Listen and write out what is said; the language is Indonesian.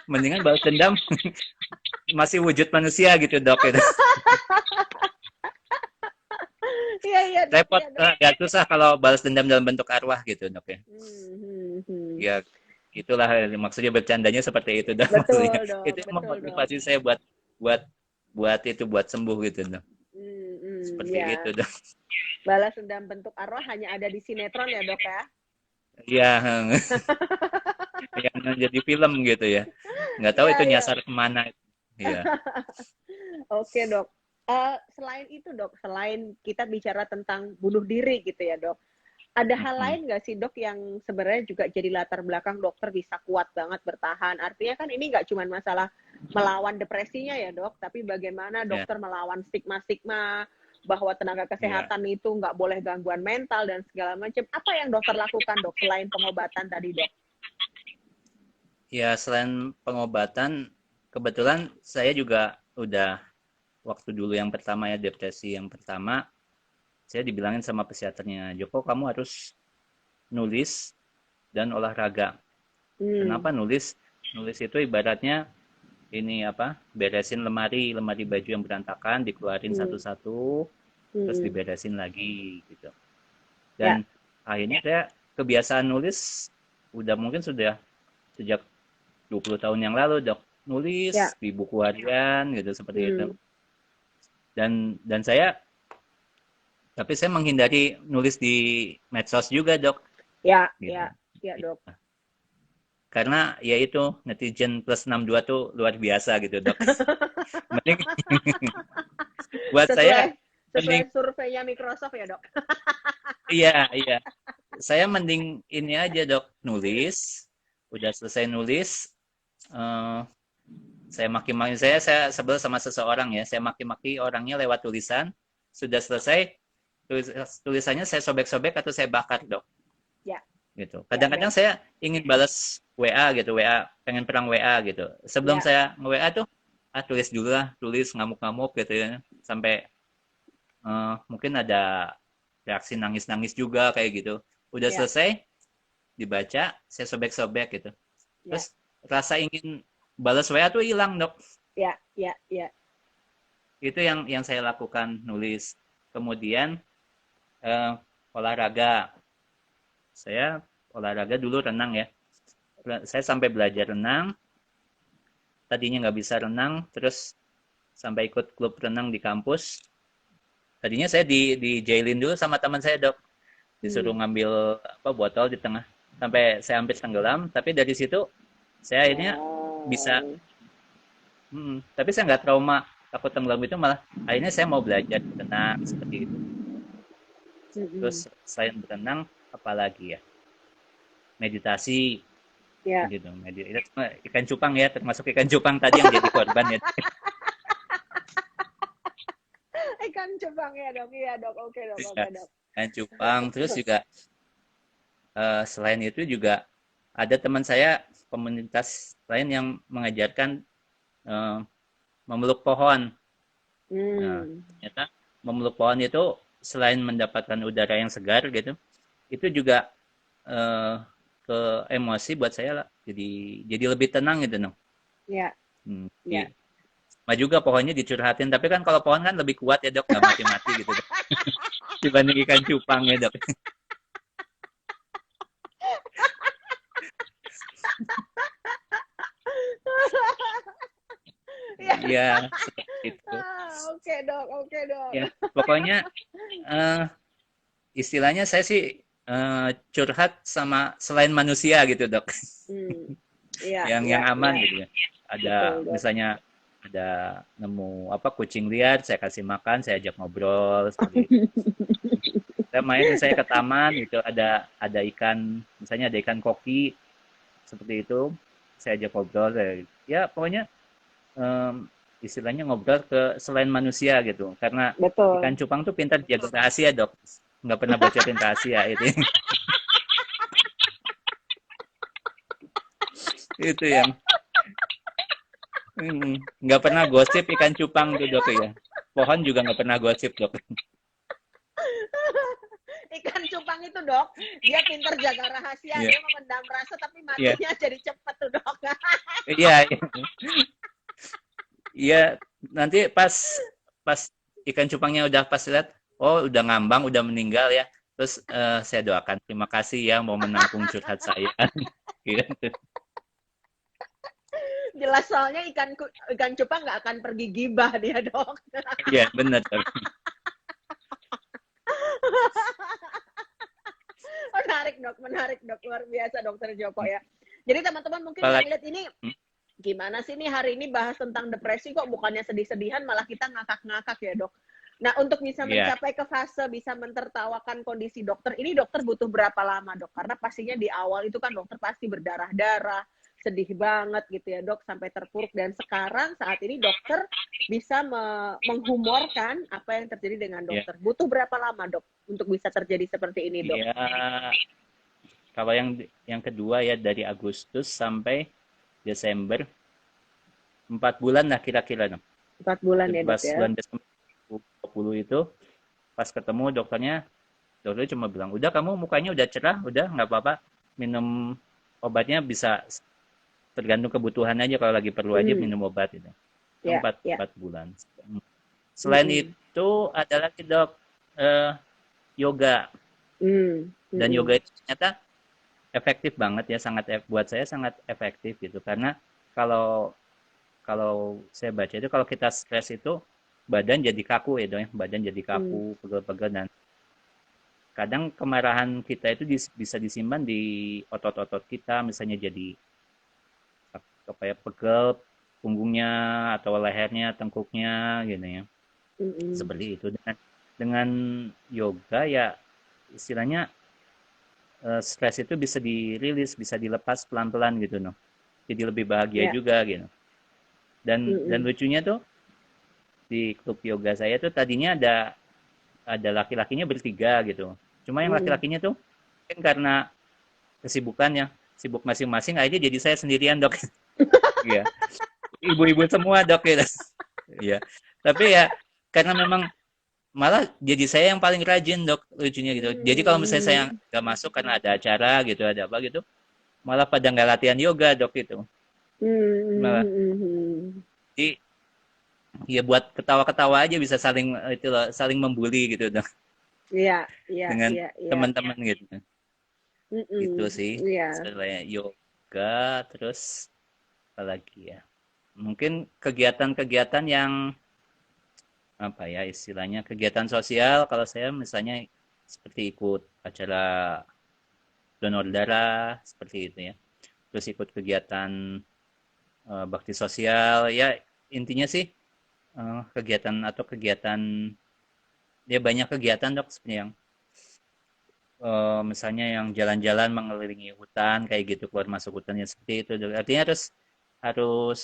Mendingan balas dendam masih wujud manusia gitu dok. Gitu. Iya, iya dok, Repot, iya dok. agak susah kalau balas dendam dalam bentuk arwah gitu dok ya. Hmm. Ya itulah maksudnya bercandanya seperti itu dok maksudnya. Betul dok, Itu yang betul dok. memotivasi saya buat buat itu buat sembuh gitu dok. Seperti itu Ya. dok. Balas dendam bentuk arwah hanya ada di sinetron ya dok ya? Iya, yang jadi film gitu ya. Nggak tahu Iya, itu iya. nyasar kemana. Iya. Oke dok. Selain itu dok, selain kita bicara tentang bunuh diri gitu ya dok, ada hal Mm-mm. lain nggak sih dok yang sebenarnya juga jadi latar belakang dokter bisa kuat banget bertahan? Artinya kan ini nggak cuma masalah melawan depresinya ya dok, tapi bagaimana Ya, dokter melawan stigma-stigma bahwa tenaga iya. kesehatan itu nggak boleh gangguan mental dan segala macam. Apa yang dokter lakukan dok selain pengobatan tadi dok? Ya, selain pengobatan, kebetulan saya juga udah waktu dulu yang pertama ya depresi yang pertama, saya dibilangin sama psikiaternya, Joko kamu harus nulis dan olahraga. Hmm, Kenapa nulis? Nulis itu ibaratnya ini apa? Beresin lemari, lemari baju yang berantakan, dikeluarin hmm, satu-satu, terus hmm. diberesin lagi gitu. Ya, Dan akhirnya saya kebiasaan nulis udah mungkin sudah sejak 20 tahun yang lalu, Dok. ya. Nulis di buku harian gitu seperti itu. Hmm. Dan saya tapi saya menghindari nulis di medsos juga, Dok, Ya, gitu. ya, ya dok. Karena ya itu netizen plus 62 tuh luar biasa gitu, Dok. Mending buat saya Sesuai mending sesuai surveinya Microsoft ya dok. iya, iya. Saya mending ini aja, Dok, nulis. Udah selesai nulis, eh, saya maki-maki saya sebel sama seseorang ya. Saya maki-maki orangnya lewat tulisan. Sudah selesai, tulisannya saya sobek-sobek atau saya bakar, Dok. Ya, Gitu. ya dok. Kadang-kadang saya ingin balas WA gitu, WA pengen perang WA gitu. Sebelum Ya, saya nge-WA tuh tulis dulu lah, tulis ngamuk-ngamuk gitu ya. Sampai mungkin ada reaksi nangis-nangis juga kayak gitu. Udah ya, selesai dibaca, saya sobek-sobek gitu. ya, Terus rasa ingin balas WA tuh hilang, Dok. ya, ya, ya. Itu yang saya lakukan, nulis. Kemudian eh, olahraga. Saya olahraga dulu renang ya. Saya sampai belajar renang. Tadinya nggak bisa renang, terus sampai ikut klub renang di kampus. Tadinya saya dijailin dulu sama teman saya, Dok. Disuruh Hmm. ngambil apa botol di tengah. Sampai saya hampir tenggelam, tapi dari situ saya akhirnya bisa. Wow. Tapi saya nggak trauma takut tenggelam itu, malah akhirnya saya mau belajar berenang seperti itu. Terus Mm-mm. selain berenang, apalagi ya? Meditasi Ya. gitu. Ikan cupang ya, termasuk ikan cupang tadi yang jadi korban ya. Ikan cupang ya dok. Iya dok. Oke dok. Ya, Oke dok. ikan cupang. Terus juga selain itu juga ada teman saya komunitas lain yang mengajarkan eh, memeluk pohon. Nah, Hmm. ternyata memeluk pohon itu selain mendapatkan udara yang segar gitu, itu juga eh, ke emosi buat saya lah. Jadi lebih tenang gitu, no. Ya. Jadi, Ya. sama juga pohonnya dicurhatin, tapi kan kalau pohon kan lebih kuat ya dok, nggak mati-mati gitu dok. Dibanding ikan cupang ya dok. Ya. Ya seperti itu. Oke dok. Oke dok. Ya pokoknya eh, istilahnya saya sih curhat sama selain manusia gitu dok. Hmm. Iya. Yang Iya. aman Iya. gitu ya. Ada Betul dok. misalnya ada nemu apa kucing liar, saya kasih makan, saya ajak ngobrol seperti itu. Saya main misalnya ke taman gitu, ada ikan, misalnya ada ikan koki seperti itu, saya ajak ngobrol, ya pokoknya em, istilahnya ngobrol ke selain manusia gitu, karena ikan Betul. cupang tuh pintar jaga rahasia dok, nggak pernah bocorin rahasia itu, itu yang nggak pernah gosip ikan cupang tuh dok ya, pohon juga nggak pernah gosip dok. Ikan cupang itu dok, dia pinter jaga rahasia, Iya, dia memendam rasa tapi iya, matinya jadi cepet tuh dok. iya, iya. Nanti pas pas ikan cupangnya udah pas lihat, oh udah ngambang, udah meninggal ya. Terus saya doakan terima kasih ya mau menampung curhat saya. Gitu. Jelas soalnya ikan cupang nggak akan pergi gibah dia dok. Iya, benar. Menarik dok, luar biasa dokter Joko ya. Jadi teman-teman mungkin yang Apalagi lihat ini gimana sih nih hari ini bahas tentang depresi kok bukannya sedih-sedihan malah kita ngakak-ngakak ya dok. Nah untuk bisa ya, mencapai ke fase bisa mentertawakan kondisi dokter ini dokter butuh berapa lama dok? Karena pastinya di awal itu kan dokter pasti berdarah-darah, sedih banget gitu ya dok sampai terpuruk dan sekarang saat ini dokter bisa menghumorkan apa yang terjadi dengan ya, dokter. Butuh berapa lama dok untuk bisa terjadi seperti ini dok? ya. Kalau yang kedua ya dari Agustus sampai Desember 4 bulan lah kira-kira. 4 bulan ya dok Pas ya. bulan Desember 2020 itu pas ketemu dokter cuma bilang udah kamu mukanya udah cerah, udah nggak apa-apa, minum obatnya bisa tergantung kebutuhan aja, kalau lagi perlu aja Hmm, minum obat itu. ya, empat ya. empat bulan. Selain Mm-mm. itu ada lagi dok, eh, yoga. Mm, Dan mm-mm. yoga itu ternyata efektif banget ya, buat saya sangat efektif gitu, karena kalau kalau saya baca itu kalau kita stres itu badan jadi kaku ya dong ya, badan jadi Mm, kaku, pegel-pegel, dan kadang kemarahan kita itu bisa disimpan di otot-otot kita, misalnya jadi apa ya, pegel punggungnya atau lehernya, tengkuknya gitu ya, mm-mm. seperti itu. Dengan yoga ya istilahnya stres itu bisa dirilis, bisa dilepas pelan-pelan gitu noh, jadi lebih bahagia Ya, juga gitu. Dan mm-mm. lucunya tuh di klub yoga saya tuh tadinya ada laki-lakinya bertiga gitu. Cuma yang Mm-mm. laki-lakinya tuh mungkin karena kesibukannya, sibuk masing-masing, akhirnya jadi saya sendirian dok. Iya, ibu-ibu semua dok ya. Iya. Tapi ya karena memang malah jadi saya yang paling rajin dok, lucunya gitu. Jadi kalau misalnya saya Mm, nggak masuk karena ada acara gitu, ada apa gitu, malah pada nggak latihan yoga dok itu. Malah mm, jadi ya buat ketawa-ketawa aja bisa saling itu loh, saling membuli gitu dok, iya, iya, dengan iya, iya. teman-teman gitu. Gitu Mm-mm. sih. Iya. Selain yoga, terus apa lagi ya? Mungkin kegiatan-kegiatan yang apa ya istilahnya, kegiatan sosial, kalau saya misalnya seperti ikut acara donor darah seperti itu ya. Terus ikut kegiatan bakti sosial ya, intinya sih kegiatan ya, banyak kegiatan dok sebenarnya yang misalnya yang jalan-jalan mengelilingi hutan kayak gitu, keluar masuk hutannya seperti itu dok. Artinya harus harus